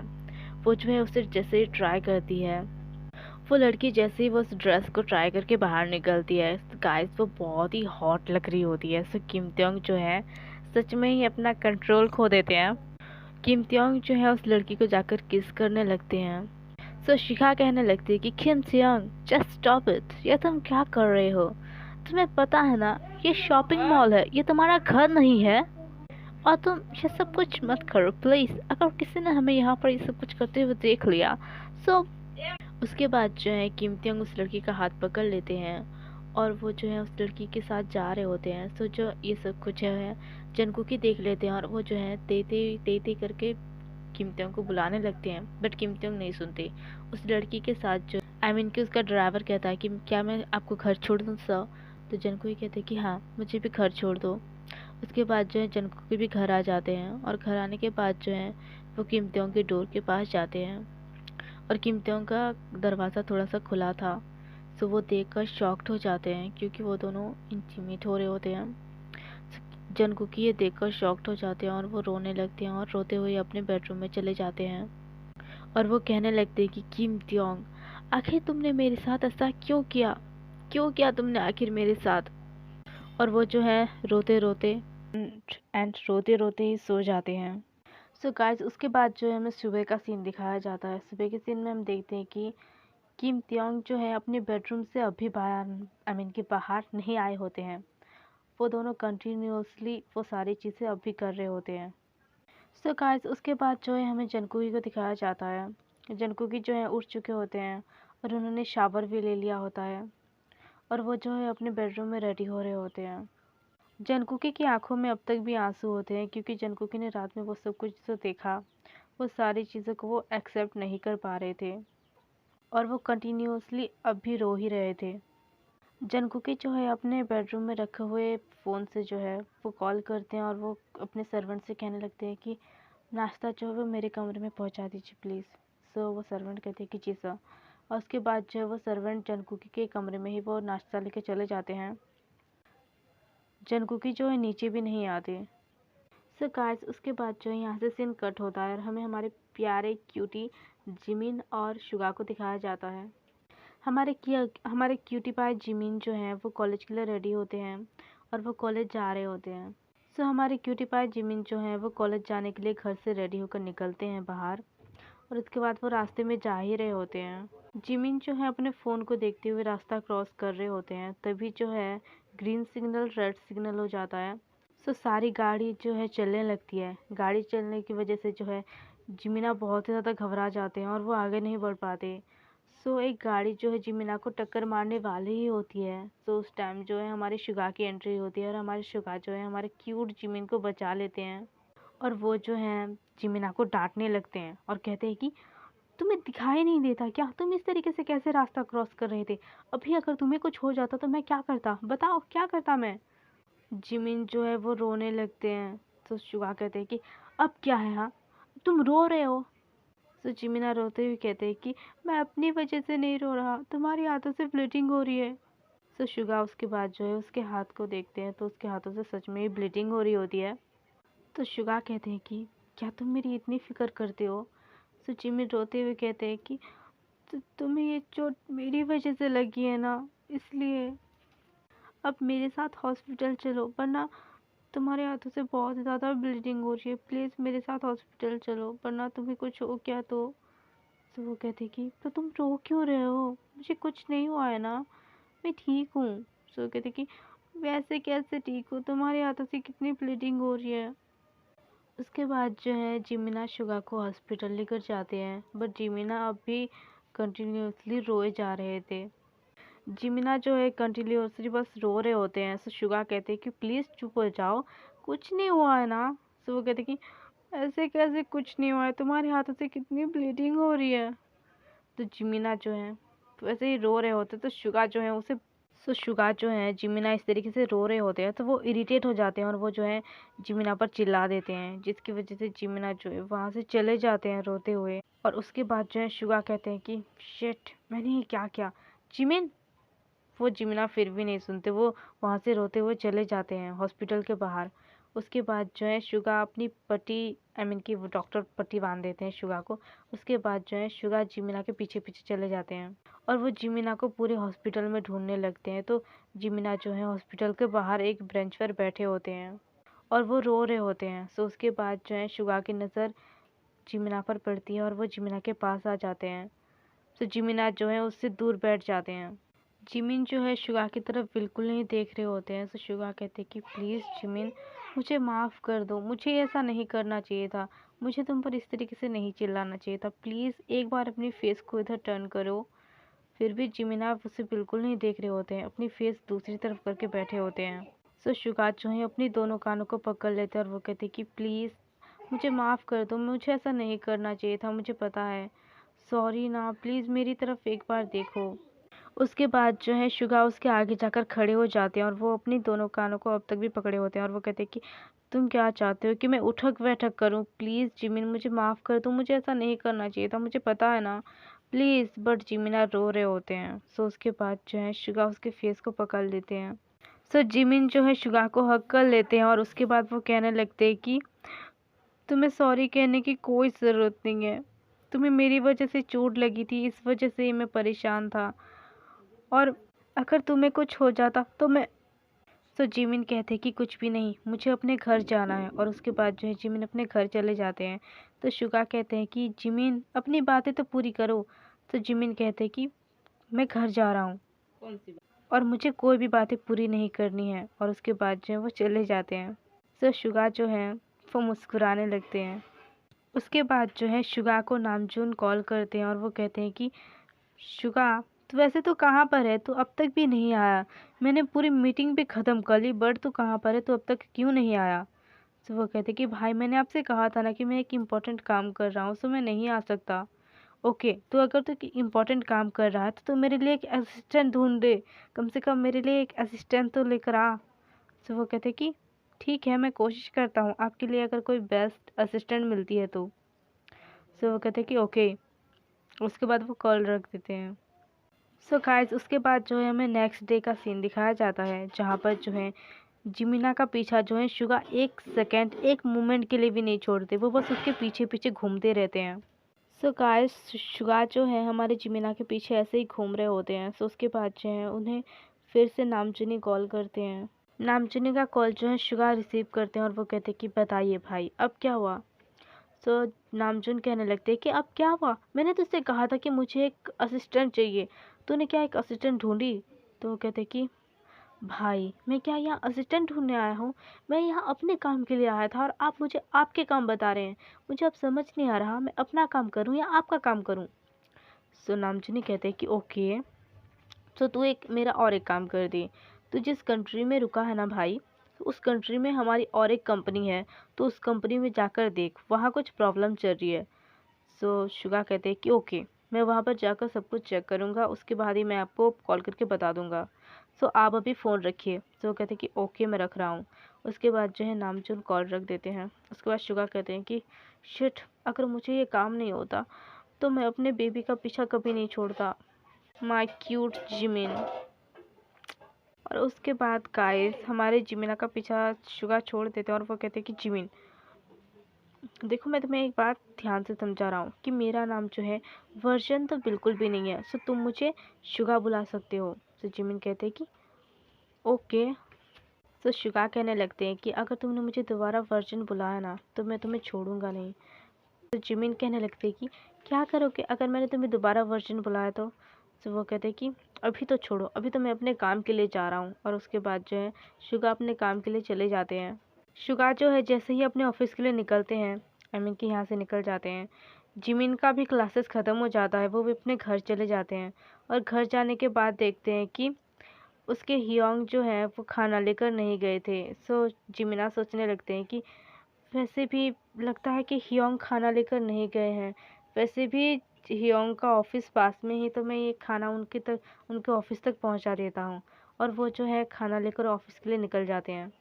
वो जो है उसे जैसे ही ट्राई करती है, वो लड़की जैसे ही वो उस ड्रेस को ट्राई करके बाहर निकलती है, गाइस वो बहुत ही हॉट लग रही होती है। सो किम त्योंग जो है सच में ही अपना कंट्रोल खो देते हैं। किम त्योंग जो है उस लड़की को जाकर किस करने लगते हैं। सो शिखा कहने लगती है कि किम त्योंग जस्ट स्टॉप इट, ये तुम क्या कर रहे हो? तुम्हें पता है ना ये शॉपिंग मॉल है, ये तुम्हारा घर नहीं है। और तुम ये सब कुछ मत करो प्लीज। अगर किसी ने हमें यहाँ पर ये सब कुछ करते हुए देख लिया, सो उसके बाद जो है किम त्योंग उस लड़की का हाथ पकड़ लेते हैं और वो जो है उस लड़की के साथ जा रहे होते हैं। सो जो ये सब कुछ है जंकुकी देख लेते हैं और वो जो है तेते तेते करके किम त्योंग को बुलाने लगते हैं, बट किम त्योंग नहीं सुनते। उस लड़की के साथ जो आई मीन कि उसका ड्राइवर कहता है कि क्या मैं आपको घर छोड़ दूँ सर? तो जंकुकी कहते हैं कि हाँ मुझे भी घर छोड़ दो। उसके बाद जो है जंकुकी भी घर आ जाते हैं और घर आने के बाद जो है वो किम त्योंग के डोर के पास जाते हैं और किम त्योंग का दरवाज़ा थोड़ा सा खुला था। सो वो देखकर शॉक्ड हो जाते हैं क्योंकि वो दोनों इंटीमेट हो रहे होते हैं। जंकुकी ये देखकर शॉक्ड हो जाते हैं और वो रोने लगते हैं और रोते हुए अपने बेडरूम में चले जाते हैं और वो कहने लगते हैं कि किम त्योंग, आखिर तुमने मेरे साथ ऐसा क्यों किया तुमने आखिर मेरे साथ? और वो जो है रोते रोते रोते रोते ही सो जाते हैं। सो गाइस, उसके बाद जो है हमें सुबह का सीन दिखाया जाता है। सुबह के सीन में हम देखते हैं कि किम त्योंग जो है अपने बेडरूम से अभी बाहर आई मीन कि बाहर नहीं आए होते हैं। वो दोनों कंटिन्यूअसली वो सारी चीज़ें अभी कर रहे होते हैं। सो गाइस, उसके बाद जो है हमें जंकुकी को दिखाया जाता है। जंकुकी जो है उठ चुके होते हैं और उन्होंने शावर भी ले लिया होता है और वो जो है अपने बेडरूम में रेडी हो रहे होते हैं। जंकुकी की आंखों में अब तक भी आंसू होते हैं क्योंकि जंकुकी ने रात में वो सब कुछ जो देखा, वो सारी चीज़ों को वो एक्सेप्ट नहीं कर पा रहे थे और वो कंटिन्यूअसली अब भी रो ही रहे थे। जंकुकी जो है अपने बेडरूम में रखे हुए फ़ोन से जो है वो कॉल करते हैं और वो अपने सर्वेंट से कहने लगते हैं कि नाश्ता जो है वो मेरे कमरे में पहुंचा दीजिए प्लीज़। सो वो सर्वेंट कहते हैं कि जी सर। और उसके बाद जो है वो सर्वेंट जंकुकी के कमरे में ही वो नाश्ता लेके चले जाते हैं। जंकुकी जो है नीचे भी नहीं आते। सो गाइस, उसके बाद जो है यहाँ से सीन कट होता है और हमें हमारे प्यारे क्यूटी जिमिन और शुगा को दिखाया जाता है। हमारे क्यूटी पाई जिमिन जो है वो कॉलेज के लिए रेडी होते हैं और वो कॉलेज जा रहे होते हैं। सो हमारे क्यूटी पाई जिमिन जो है वो कॉलेज जाने के लिए घर से रेडी होकर निकलते हैं बाहर और उसके बाद वो रास्ते में जा ही रहे होते हैं। जिमिन जो है अपने फ़ोन को देखते हुए रास्ता क्रॉस कर रहे होते हैं, तभी जो है ग्रीन सिग्नल रेड सिग्नल हो जाता है। सो सारी गाड़ी जो है चलने लगती है। गाड़ी चलने की वजह से जो है जिमिना बहुत ही ज़्यादा घबरा जाते हैं और वो आगे नहीं बढ़ पाते। सो एक गाड़ी जो है जिमिना को टक्कर मारने वाली ही होती है। तो उस टाइम जो है हमारी शुगा की एंट्री होती है और हमारे शुगा जो है हमारे क्यूट जिमिन को बचा लेते हैं और वो जो है जिमिना को डांटने लगते हैं और कहते हैं कि तुम्हें दिखाई नहीं देता क्या? तुम इस तरीके से कैसे रास्ता क्रॉस कर रहे थे? अभी अगर तुम्हें कुछ हो जाता तो मैं क्या करता? बताओ क्या करता मैं? जिमिन जो है वो रोने लगते हैं। तो शुगा कहते हैं कि अब क्या है, हाँ तुम रो रहे हो। तो जिमिना रोते हुए कहते हैं कि मैं अपनी वजह से नहीं रो रहा, तुम्हारी हाथों से ब्लीडिंग हो रही है। तो शुगा उसके बाद जो है उसके हाथ को देखते हैं तो उसके हाथों से सच में ही ब्लीडिंग हो रही होती है। तो शुगा कहते हैं कि क्या तुम मेरी इतनी फिक्र करते हो। तो जिमिन रोते हुए कहते हैं कि तुम्हें ये चोट मेरी वजह से लगी है ना, इसलिए अब मेरे साथ हॉस्पिटल चलो, वरना तुम्हारे हाथों से बहुत ज़्यादा ब्लीडिंग हो रही है, प्लीज़ मेरे साथ हॉस्पिटल चलो, वरना तुम्हें कुछ हो गया तो वो कहते कि तो तुम रो क्यों रहे हो, मुझे कुछ नहीं हुआ है ना, मैं ठीक हूँ। तो वो कहते कि वैसे कैसे ठीक हो, तुम्हारे हाथों से कितनी ब्लीडिंग हो रही है। उसके बाद जो है जिमिना शुगा को हॉस्पिटल लेकर जाते हैं, बट जिमिना अब भी कंटिन्यूसली रोए जा रहे थे। जिमिना जो है कंटिन्यूसली बस रो रहे होते हैं। सो शुगा कहते हैं कि प्लीज़ चुप हो जाओ, कुछ नहीं हुआ है ना। सो वो कहते कि ऐसे कैसे कुछ नहीं हुआ है, तुम्हारे हाथों से कितनी ब्लीडिंग हो रही है। तो जिमिना जो है वैसे ही रो रहे होते तो शुगा जो है उसे शुगा जो है जिमिना इस तरीके से रो रहे होते हैं तो वो इरिटेट हो जाते हैं और वो जो है जिमिना पर चिल्ला देते हैं, जिसकी वजह से जिमिना जो है वहाँ से चले जाते हैं रोते हुए। और उसके बाद जो है शुगा कहते हैं कि शिट, मैंने ये क्या किया। जिमिन, वो जिमिना फिर भी नहीं सुनते, वो वहाँ से रोते हुए चले जाते हैं हॉस्पिटल के बाहर। उसके बाद जो है शुगा अपनी पट्टी, आई मीन कि वो डॉक्टर पट्टी बांध देते हैं शुगा को। उसके बाद जो है शुगा जिमिना के पीछे पीछे चले जाते हैं और वो जिमिना को पूरे हॉस्पिटल में ढूंढने लगते हैं। तो जिमिना जो है हॉस्पिटल के बाहर एक बेंच पर बैठे होते हैं और वो रो रहे होते हैं। सो उसके बाद जो है शुगा की नज़र जिमिना पर पड़ती है और वो जिमिना के पास आ जाते हैं। तो जिमिना जो है उससे दूर बैठ जाते हैं। जिमिन जो है शुगा की तरफ बिल्कुल नहीं देख रहे होते हैं। तो शुगा कहते हैं कि प्लीज़ जिमिन, मुझे माफ़ कर दो, मुझे ऐसा नहीं करना चाहिए था, मुझे तुम पर इस तरीके से नहीं चिल्लाना चाहिए था, प्लीज़ एक बार अपनी फेस को इधर टर्न करो। फिर भी जिमिना उसे बिल्कुल नहीं देख रहे होते हैं, अपनी फेस दूसरी तरफ करके बैठे होते हैं। सो शुगा जो है अपनी दोनों कानों को पकड़ लेते हैं और वो कहते हैं कि प्लीज़ मुझे माफ़ कर दो, मुझे ऐसा नहीं करना चाहिए था, मुझे पता है, सॉरी ना, प्लीज़ मेरी तरफ एक बार देखो। उसके बाद जो है शुगा उसके आगे जाकर खड़े हो जाते हैं और वो अपनी दोनों कानों को अब तक भी पकड़े होते हैं और वो कहते हैं कि तुम क्या चाहते हो कि मैं उठक बैठक करूं, प्लीज़ जिमिन मुझे माफ़ कर दो, मुझे ऐसा नहीं करना चाहिए था, मुझे पता है ना, प्लीज़। बट जिमिना रो रहे होते हैं। सो उसके बाद जो है शुगा उसके फेस को पकड़ लेते हैं। सो जिमिन जो है शुगा को हक कर लेते हैं और उसके बाद वो कहने लगते हैं कि तुम्हें सॉरी कहने की कोई ज़रूरत नहीं है, तुम्हें मेरी वजह से चोट लगी थी, इस वजह से ही मैं परेशान था, और अगर तुम्हें कुछ हो जाता तो मैं। तो जिमिन कहते कि कुछ भी नहीं, मुझे अपने घर जाना है। और उसके बाद जो है जिमिन अपने घर चले जाते हैं। तो शुगा कहते हैं कि जिमिन अपनी बातें तो पूरी करो। तो जिमिन कहते हैं कि मैं घर जा रहा हूँ और मुझे कोई भी बातें पूरी नहीं करनी है। और उसके बाद जो है वो चले जाते हैं। तो शुगा जो है वो मुस्कुराने लगते हैं। उसके बाद जो है शुगा को नामजून कॉल करते हैं और वो कहते हैं कि शुगा, तो वैसे तो कहाँ पर है, तू अब तक भी नहीं आया, मैंने पूरी मीटिंग भी ख़त्म कर ली, बट तू कहाँ पर है, तू अब तक क्यों नहीं आया। तो वो कहते कि भाई मैंने आपसे कहा था ना कि मैं एक इम्पोर्टेंट काम कर रहा हूँ, सो मैं नहीं आ सकता। ओके, तो अगर तू इम्पोर्टेंट काम कर रहा है तो मेरे लिए एक असिस्टेंट ढूंढ दे, कम से कम मेरे लिए एक असिस्टेंट तो लेकर आ। तो वो कहते कि ठीक है, मैं कोशिश करता हूँ आपके लिए, अगर कोई बेस्ट असिस्टेंट मिलती है तो। वो कहते कि ओके। उसके बाद वो कॉल रख देते हैं। सो गाइस उसके बाद जो है हमें नेक्स्ट डे का सीन दिखाया जाता है, जहाँ पर जो है जिमिना का पीछा जो है शुगा एक सेकेंड, एक मोमेंट के लिए भी नहीं छोड़ते, वो बस उसके पीछे पीछे घूमते रहते हैं। सो गाइस शुगा जो है हमारे जिमिना के पीछे ऐसे ही घूम रहे होते हैं। सो उसके बाद जो है उन्हें फिर से नामचुनी कॉल करते हैं। नामचुनी का कॉल जो है शुगा रिसीव करते हैं और वो कहते हैं कि बताइए भाई, अब क्या हुआ। तो नामजुन कहने लगते हैं कि अब क्या हुआ, मैंने तुझसे कहा था कि मुझे एक असिस्टेंट चाहिए, तूने क्या एक असिस्टेंट ढूंढी। तो वो कहते कि भाई मैं क्या यहाँ असिस्टेंट ढूंढने आया हूँ, मैं यहाँ अपने काम के लिए आया था और आप मुझे आपके काम बता रहे हैं, मुझे अब समझ नहीं आ रहा मैं अपना काम करूँ या आपका काम करूँ। सो नामजुनी कहते हैं कि ओके, तो तू एक मेरा और एक काम कर दे, तू जिस कंट्री में रुका है ना भाई, तो उस कंट्री में हमारी और एक कंपनी है, तो उस कंपनी में जाकर देख, वहाँ कुछ प्रॉब्लम चल रही है। सो शुगा कहते हैं कि ओके, मैं वहाँ पर जाकर सब कुछ चेक करूँगा, उसके बाद ही मैं आपको कॉल करके बता दूँगा। सो आप अभी फ़ोन रखिए। तो वो कहते हैं कि ओके मैं रख रहा हूँ। उसके बाद जो है नामचुन कॉल रख देते हैं। उसके बाद शुगा कहते हैं कि शिट, अगर मुझे ये काम नहीं होता तो मैं अपने बेबी का पीछा कभी नहीं छोड़ता, माय क्यूट जिमिन। और उसके बाद गाइस हमारे जिमिना का पीछा शुगा छोड़ देते हैं और वो कहते हैं कि जिमिन देखो, मैं तुम्हें एक बात ध्यान से समझा रहा हूँ कि मेरा नाम जो है वर्जन तो बिल्कुल भी नहीं है, सो तुम मुझे शुगा बुला सकते हो। तो जिमिन कहते हैं कि ओके। तो शुगा कहने लगते हैं कि अगर तुमने मुझे दोबारा वर्जन बुलाया ना तो मैं तुम्हें छोड़ूंगा नहीं। तो जिमिन कहने लगते हैं कि क्या करोगे अगर मैंने तुम्हें दोबारा वर्जन बुलाया तो वो कहते हैं कि अभी तो छोड़ो, अभी तो मैं अपने काम के लिए जा रहा हूँ। और उसके बाद जो है शुगा अपने काम के लिए चले जाते हैं। शुगा जो है जैसे ही अपने ऑफिस के लिए निकलते हैं, आई मीन कि यहाँ से निकल जाते हैं, जिमिन का भी क्लासेस ख़त्म हो जाता है, वो भी अपने घर चले जाते हैं। और घर जाने के बाद देखते हैं कि उसके हियोंग जो है वो खाना लेकर नहीं गए थे। सो जिमिना सोचने लगते हैं कि वैसे भी लगता है कि हियोंग खाना लेकर नहीं गए हैं, वैसे भी हियोंग का ऑफिस पास में ही, तो मैं ये खाना उनके ऑफिस तक पहुंचा देता हूँ। और वो जो है खाना लेकर ऑफिस के लिए निकल जाते हैं।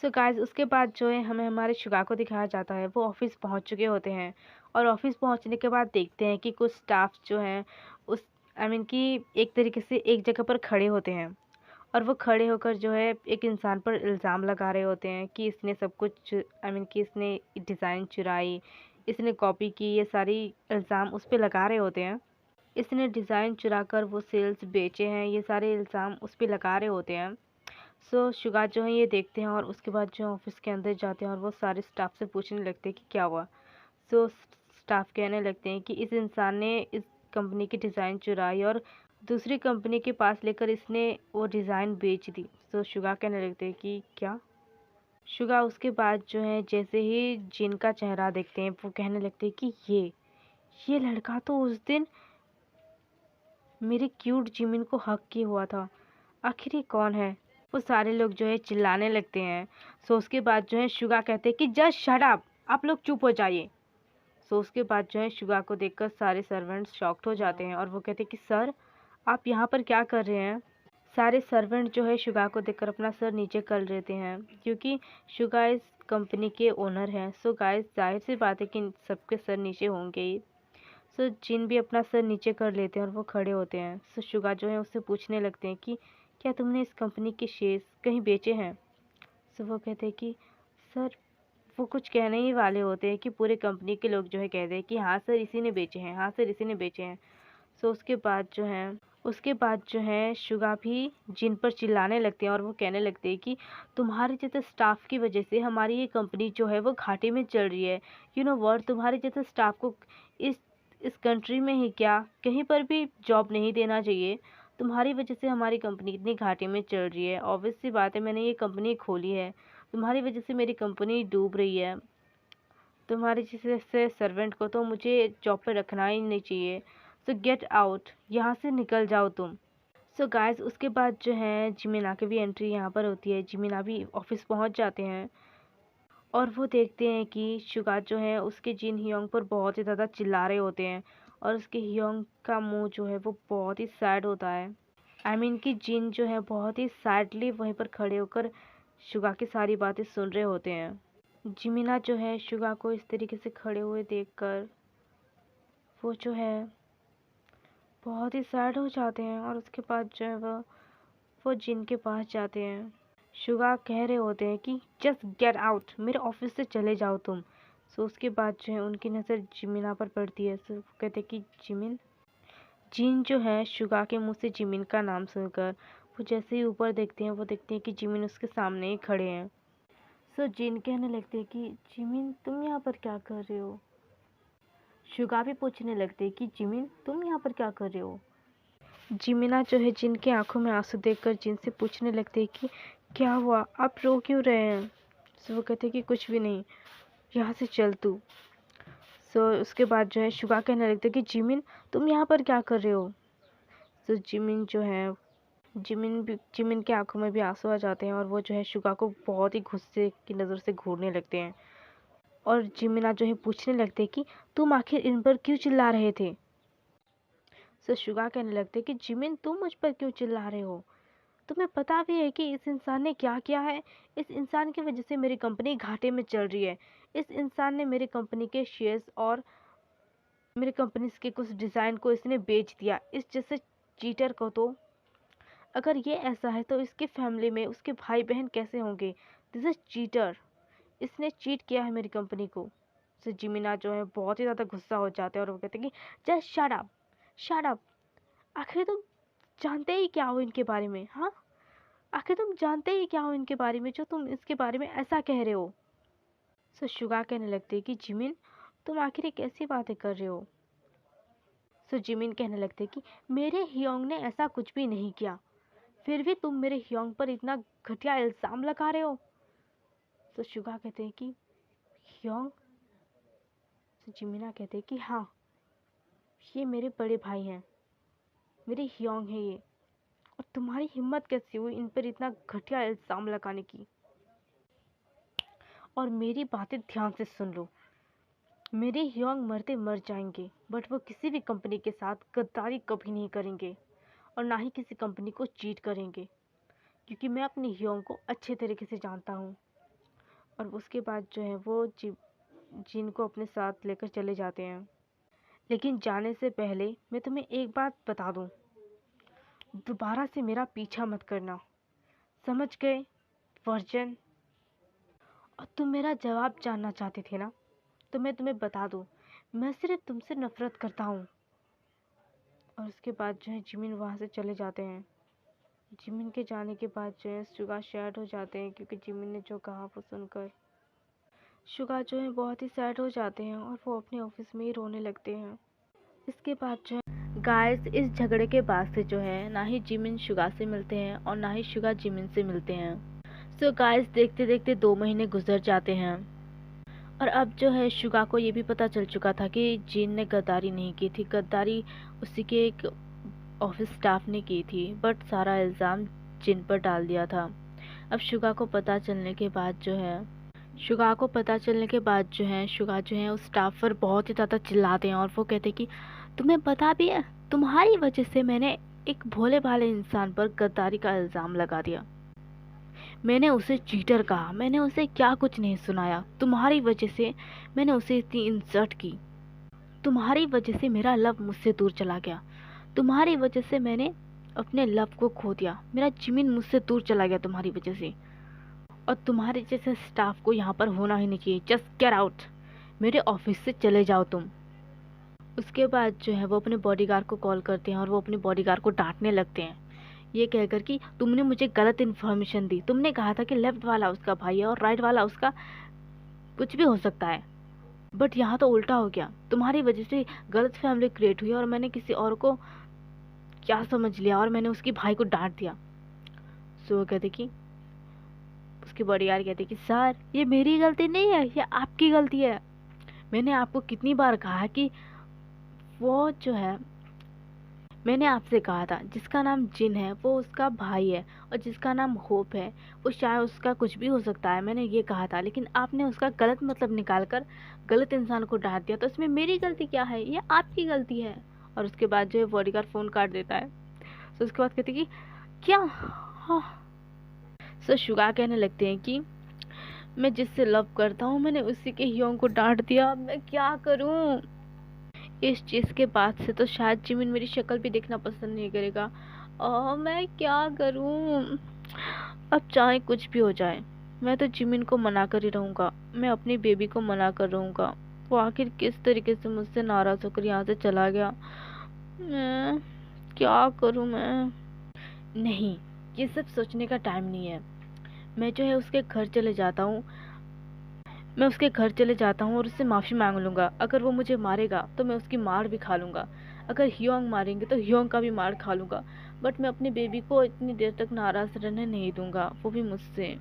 सो गाइस उसके बाद जो है हमें हमारे शुगा को दिखाया जाता है, वो ऑफिस पहुंच चुके होते हैं। और ऑफिस पहुंचने के बाद देखते हैं कि कुछ स्टाफ जो हैं उस आई मीन कि एक तरीके से एक जगह पर खड़े होते हैं। और वो खड़े होकर जो है एक इंसान पर इल्ज़ाम लगा रहे होते हैं कि इसने सब कुछ आई मीन कि इसने डिज़ाइन चुराई, इसने कॉपी की, ये सारी इल्ज़ाम उस पे लगा रहे होते हैं। इसने डिज़ाइन चुरा कर वो सेल्स बेचे हैं, ये सारे इल्ज़ाम उस पे लगा रहे होते हैं। सो शुगा जो है ये देखते हैं और उसके बाद जो ऑफिस के अंदर जाते हैं और वो सारे स्टाफ से पूछने लगते हैं कि क्या हुआ। सो स्टाफ कहने लगते हैं कि इस इंसान ने इस कंपनी की डिज़ाइन चुराई और दूसरी कंपनी के पास लेकर इसने वो डिज़ाइन बेच दी। सो शुगा कहने लगते हैं कि क्या। शुगा उसके बाद जो है जैसे ही जिन का चेहरा देखते हैं वो कहने लगते हैं कि ये लड़का तो उस दिन मेरे क्यूट जिमिन को हक किया हुआ था, आखिर ये कौन है। वो सारे लोग जो है चिल्लाने लगते हैं। सो उसके बाद जो है शुगा कहते हैं कि जस्ट शट अप, आप लोग चुप हो जाइए। सो उसके बाद जो है शुगा को देखकर सारे सर्वेंट्स शॉक्ड हो जाते हैं और वो कहते हैं कि सर आप यहाँ पर क्या कर रहे हैं। सारे सर्वेंट जो है शुगा को देखकर अपना सर नीचे कर लेते हैं, क्योंकि शुगा इस कंपनी के ओनर हैं। सो गाइस जाहिर सी बात है कि सबके सर नीचे होंगे ही। सो जिन भी अपना सर नीचे कर लेते हैं और वो खड़े होते हैं। सो शुगा जो है उससे पूछने लगते हैं कि क्या तुमने इस कंपनी के शेयर्स कहीं बेचे हैं। सो वो कहते हैं कि सर, वो कुछ कहने ही वाले होते हैं कि पूरे कंपनी के लोग जो है कहते हैं कि हाँ सर इसी ने बेचे हैं, हाँ सर इसी ने बेचे हैं। सो उसके बाद जो है शुगा भी जिन पर चिल्लाने लगते हैं और वो कहने लगते हैं कि तुम्हारे जैसे स्टाफ की वजह से हमारी ये कंपनी जो है वो घाटे में चल रही है। यू नो व्हाट, तुम्हारे जैसे स्टाफ को इस इस कंट्री में ही क्या कहीं पर भी जॉब नहीं देना चाहिए। तुम्हारी वजह से हमारी कंपनी इतनी घाटे में चल रही है। ऑब्वियस सी बात है, मैंने ये कंपनी खोली है, तुम्हारी वजह से मेरी कंपनी डूब रही है। तुम्हारे जैसे सर्वेंट को तो मुझे जॉब पर रखना ही नहीं चाहिए। सो गेट आउट, यहाँ से निकल जाओ तुम। सो गाइस उसके बाद जो है जिमिना की भी एंट्री यहाँ पर होती है। जिमिना भी ऑफिस पहुँच जाते हैं और वो देखते हैं कि शुगा जो है उसके जिन हियोंग पर बहुत ही ज़्यादा चिल्ला रहे होते हैं। और उसके हियोंग का मुंह जो है वो बहुत ही सैड होता है। आई मीन कि जिन जो है बहुत ही सैडली वहीं पर खड़े होकर शुगा की सारी बातें सुन रहे होते हैं। जिमिना जो है शुगा को इस तरीके से खड़े हुए देखकर वो जो है बहुत ही सैड हो जाते हैं। और उसके बाद जो है वो जिन के पास जाते हैं। शुगा कह रहे होते हैं कि जस्ट गेट आउट, मेरे ऑफिस से चले जाओ तुम। सो उसके बाद जो है उनकी नज़र जिमिना पर पड़ती है। सो वो कहते हैं कि जिमिन। जिन जो है शुगा के मुंह से जिमिन का नाम सुनकर वो जैसे ही ऊपर देखते हैं वो देखते हैं कि जिमिन उसके सामने ही खड़े हैं। सो जिन कहने लगते हैं कि जिमिन तुम यहाँ पर क्या कर रहे हो। शुगा भी पूछने लगते हैं कि जिमिन तुम यहाँ पर क्या कर रहे हो। जिमिना जो है जिनकी आंखों में आंसू देखकर जिनसे पूछने लगते हैं कि क्या हुआ, आप रो क्यों रहे हैं। सो वो कहते हैं कि कुछ भी नहीं, यहाँ से चल तू। सो उसके बाद जो है शुगा कहने लगते हैं कि जिमिन तुम यहाँ पर क्या कर रहे हो। सो जिमिन की आंखों में भी आंसू आ जाते हैं और वो जो है शुगा को बहुत ही गुस्से की नज़र से घूरने लगते हैं। और जिमिना जो है पूछने लगते हैं कि तुम आखिर इन पर क्यों चिल्ला रहे थे। सो शुगा कहने लगते हैं कि जिमिन तुम मुझ पर क्यों चिल्ला रहे हो, तुम्हें पता भी है कि इस इंसान ने क्या किया है? इस इंसान की वजह से मेरी कंपनी घाटे में चल रही है। इस इंसान ने मेरी कंपनी के शेयर्स और मेरी कंपनी के कुछ डिज़ाइन को इसने बेच दिया। इस जैसे चीटर को तो अगर ये ऐसा है तो इसकी फैमिली में उसके भाई बहन कैसे होंगे? This is cheater. इसने चीट किया है मेरी कंपनी को। तो जिमिना जो है बहुत ही ज़्यादा गुस्सा हो जाते हैं और वो कहते हैं कि just shut up, shut up. आखिर तुम जानते ही क्या हो इनके बारे में? हाँ, आखिर तुम जानते ही क्या हो इनके बारे में जो तुम इसके बारे में ऐसा कह रहे हो? सो शुगा कहने लगते हैं कि जिमिन, तुम आखिर ये कैसी बातें कर रहे हो? सो जिमिन कहने लगते कि मेरे हियोंग ने ऐसा कुछ भी नहीं किया, फिर भी तुम मेरे हियोंग पर इतना घटिया इल्ज़ाम लगा रहे हो। तो शुगा कहते हैं कि हियोंग? तो जिमिना कहते हैं कि हाँ, ये मेरे बड़े भाई हैं, मेरे हियोंग हैं ये, और तुम्हारी हिम्मत कैसी हुई इन पर इतना घटिया इल्ज़ाम लगाने की? और मेरी बातें ध्यान से सुन लो, मेरे हियोंग मरते मर जाएंगे, बट वो किसी भी कंपनी के साथ गद्दारी कभी नहीं करेंगे और ना ही किसी कंपनी को चीट करेंगे, क्योंकि मैं अपने हियोंग को अच्छे तरीके से जानता हूँ। और उसके बाद जो है वो जिन को अपने साथ लेकर चले जाते हैं। लेकिन जाने से पहले मैं तुम्हें एक बात बता दूँ, दोबारा से मेरा पीछा मत करना, समझ गए वर्जन? और तुम मेरा जवाब जानना चाहते थे ना, तो मैं तुम्हें बता दूँ, मैं सिर्फ तुमसे नफरत करता हूँ। और उसके बाद जो है जिमिन वहाँ से चले जाते हैं। जिमिन के जाने के बाद जो है शुगा सैड हो जाते हैं, क्योंकि जिमिन ने जो कहा वो सुनकर शुगा जो है बहुत ही सैड हो जाते हैं और वो अपने ऑफिस में ही रोने लगते हैं। इसके बाद जो है गाइस, इस झगड़े के बाद से जो है ना ही जिमिन शुगा से मिलते हैं और ना ही शुगा जिमिन से मिलते हैं। सो गाइस, देखते देखते 2 महीने गुजर जाते हैं और अब जो है शुगा को ये भी पता चल चुका था कि जिन ने गद्दारी नहीं की थी, गद्दारी उसी के एक ऑफिस स्टाफ ने की थी, बट सारा इल्ज़ाम जिन पर डाल दिया था। अब शुगा को पता चलने के बाद जो है शुगा जो है उस स्टाफ पर बहुत ही ज़्यादा चिल्लाते हैं और वो कहते हैं कि तुम्हें पता भी है, तुम्हारी वजह से मैंने एक भोले भाले इंसान पर गद्दारी का इल्ज़ाम लगा दिया। मैंने उसे चीटर कहा, मैंने उसे क्या कुछ नहीं सुनाया, तुम्हारी वजह से मैंने उसे इतनी इंसल्ट की, तुम्हारी वजह से मेरा लव मुझसे दूर चला गया, तुम्हारी वजह से मैंने अपने लव को खो दिया, मेरा जिमिन मुझसे दूर चला गया तुम्हारी वजह से, और तुम्हारे जैसे स्टाफ को यहाँ पर होना ही नहीं चाहिए। जस्ट गेट आउट, मेरे ऑफिस से चले जाओ तुम। उसके बाद जो है वो अपने बॉडीगार्ड को कॉल करते हैं और वो अपने बॉडीगार्ड को डांटने लगते हैं, ये कहकर कि तुमने मुझे गलत इन्फॉर्मेशन दी, तुमने कहा था कि लेफ्ट वाला उसका भाई है और राइट वाला उसका कुछ भी हो सकता है, बट यहाँ तो उल्टा हो गया, तुम्हारी वजह से गलत फैमिली क्रिएट हुई और मैंने किसी और को क्या समझ लिया और मैंने उसके भाई को डांट दिया। सो वो कहते कि उसके बॉडीगार्ड कहते कि सर, ये मेरी गलती नहीं है, ये आपकी गलती है। मैंने आपको कितनी बार कहा है कि वो जो है, मैंने आपसे कहा था जिसका नाम जिन है वो उसका भाई है और जिसका नाम होप है वो शायद उसका कुछ भी हो सकता है, मैंने ये कहा था, लेकिन आपने उसका गलत मतलब निकाल कर गलत इंसान को डांट दिया, तो इसमें मेरी गलती क्या है? ये आपकी गलती है। और उसके बाद जो है बॉडीगार्ड फ़ोन काट देता है। तो उसके बाद कहते कि क्या? हाँ। सो शुगा कहने लगते हैं कि मैं जिससे लव करता हूँ मैंने उसी के हियों को डांट दिया, मैं क्या करूँ? इस चीज़ के बाद से तो शायद जिमिन मेरी शक्ल भी देखना पसंद नहीं करेगा, और मैं क्या करूँ? अब चाहे कुछ भी हो जाए, मैं तो जिमिन को मना कर ही रहूँगा, मैं अपनी बेबी को मना कर रहूँगा। वो आखिर किस तरीके से मुझसे नाराज़ होकर यहाँ से चला गया, मैं क्या करूँ? नहीं, ये सब सोचने का टाइम नहीं है। मैं जो है उसके घर चले जाता हूँ, मैं उसके घर चले जाता हूँ और उससे माफ़ी मांग लूँगा। अगर वो मुझे मारेगा तो मैं उसकी मार भी खा लूँगा, अगर हियोंग मारेंगे तो हियोंग का भी मार खा लूँगा, बट मैं अपनी बेबी को इतनी देर तक नाराज़ रहने नहीं दूँगा, वो भी मुझसे।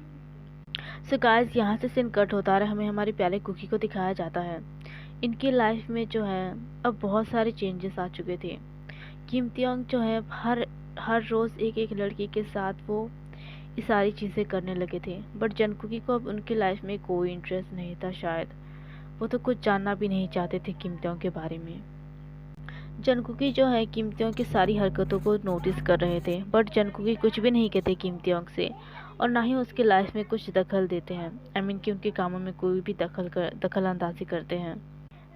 सो गाइस, यहाँ से सीन कट होता है, हमें हमारी प्यारे कुकी को दिखाया जाता है। इनकी लाइफ में जो है अब बहुत सारे चेंजेस आ चुके थे। किम तियोंग जो है हर रोज़ एक एक लड़की के साथ वो ये सारी चीज़ें करने लगे थे, बट जनकुकी को अब उनकी लाइफ में कोई इंटरेस्ट नहीं था, शायद वो तो कुछ जानना भी नहीं चाहते थे किम तियोंग के बारे में। जंगकुकी जो है कीमतियों की सारी हरकतों को नोटिस कर रहे थे, बट जंगकुकी कुछ भी नहीं कहते कीमतियों से और ना ही उसकी लाइफ में कुछ दखल देते हैं। कि उनके कामों में कोई भी दखल अंदाजी करते हैं।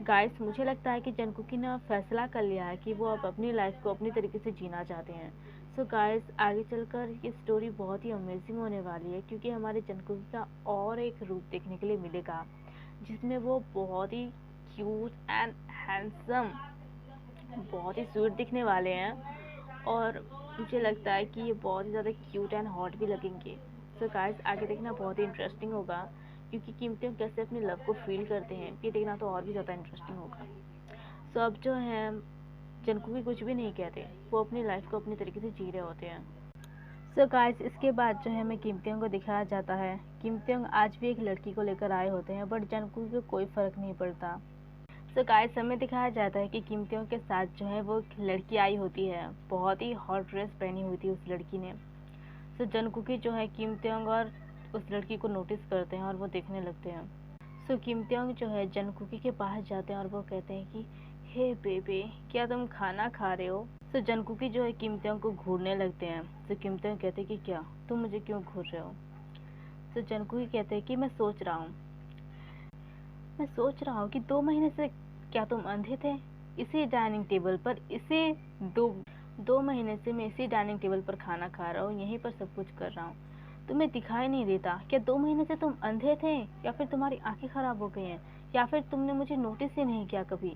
गाइस, मुझे लगता है कि जंगकुकी ने फैसला कर लिया है कि वो अब अपनी लाइफ को अपनी तरीके से जीना चाहते हैं। सो गाइस, आगे चलकर ये स्टोरी बहुत ही अमेजिंग होने वाली है, क्योंकि हमारे जंगकुकी का और एक रूप देखने के लिए मिलेगा, जिसमें वो बहुत ही क्यूट एंड हैंडसम, बहुत ही स्वीट दिखने वाले हैं और मुझे लगता है कि ये बहुत ही ज़्यादा क्यूट एंड हॉट भी लगेंगे। सो गाइस, आगे देखना बहुत ही इंटरेस्टिंग होगा, क्योंकि कीमतियों कैसे अपने लव को फील करते हैं, ये देखना तो और भी ज़्यादा इंटरेस्टिंग होगा। सो अब जो है जंगकुकी कुछ भी नहीं कहते, वो अपनी लाइफ को अपने तरीके से जी रहे होते हैं। सो गाइस, इसके बाद जो है हमें कीमतियों को दिखाया जाता है। कीमतियों आज भी एक लड़की को लेकर आए होते हैं, बट जंगकुकी को कोई फ़र्क नहीं पड़ता। सो गाइस, हमें दिखाया जाता है कि कीमतियों के साथ जो है वो एक लड़की आई होती है, बहुत ही हॉट ड्रेस पहनी हुई थी उस लड़की ने। सो जंगकुकी जो है कीमतियों और उस लड़की को नोटिस करते हैं और वो देखने लगते हैं। सो कीमतियों जो है जंगकुकी के पास जाते हैं और वो कहते हैं कि हे बेबी, क्या तुम खाना खा रहे हो? सो जंगकुकी जो है कीमतियों को घूरने लगते हैं। सो कीमतियों कहते हैं कि क्या तुम मुझे क्यों घूर रहे हो? तो जंगकुकी कहते हैं कि मैं सोच रहा हूँ कि 2 महीने से क्या तुम अंधे थे? इसी डाइनिंग टेबल पर दो 2 महीने से मैं इसी डाइनिंग टेबल पर खाना खा रहा हूँ, यहीं पर सब कुछ कर रहा हूँ, तुम्हें दिखाई नहीं देता? क्या 2 महीने से तुम अंधे थे, या फिर तुम्हारी आंखें खराब हो गई हैं, या फिर तुमने मुझे नोटिस ही नहीं किया कभी?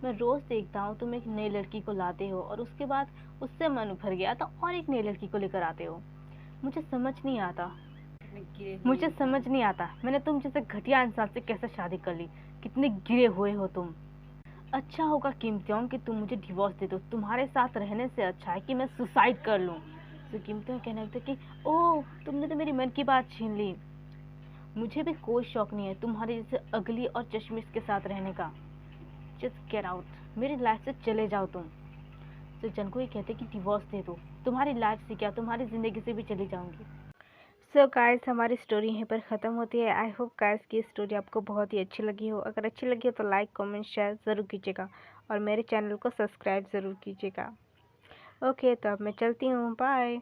मैं रोज देखता हूँ तुम एक नई लड़की को लाते हो और उसके बाद उससे मन भर गया तो और एक नई लड़की को लेकर आते हो। मुझे समझ नहीं आता मैंने तुम जैसे घटिया इंसान से कैसे शादी कर ली। कितने गिरे हुए हो तुम। अच्छा होगा कीमतियों कि तुम मुझे डिवोर्स दे दो, तुम्हारे साथ रहने से अच्छा है कि मैं सुसाइड कर लूं। तो कीमतियों कहने लगते कि ओह, तुमने तो मेरी मन की बात छीन ली। मुझे भी कोई शौक नहीं है तुम्हारे जैसे अगली और चश्मिश के साथ रहने का। जस्ट गेट आउट, मेरी लाइफ से चले जाओ तुम। तो जंगकुकी कहते कि डिवोर्स दे दो, तुम्हारी लाइफ से क्या, तुम्हारी ज़िंदगी से भी चली जाऊंगी। सो गाइस, हमारी स्टोरी यहीं पर ख़त्म होती है। आई होप गाइस की स्टोरी आपको बहुत ही अच्छी लगी हो। अगर अच्छी लगी हो तो लाइक कमेंट शेयर ज़रूर कीजिएगा और मेरे चैनल को सब्सक्राइब ज़रूर कीजिएगा। ओके, तो अब मैं चलती हूँ, बाय।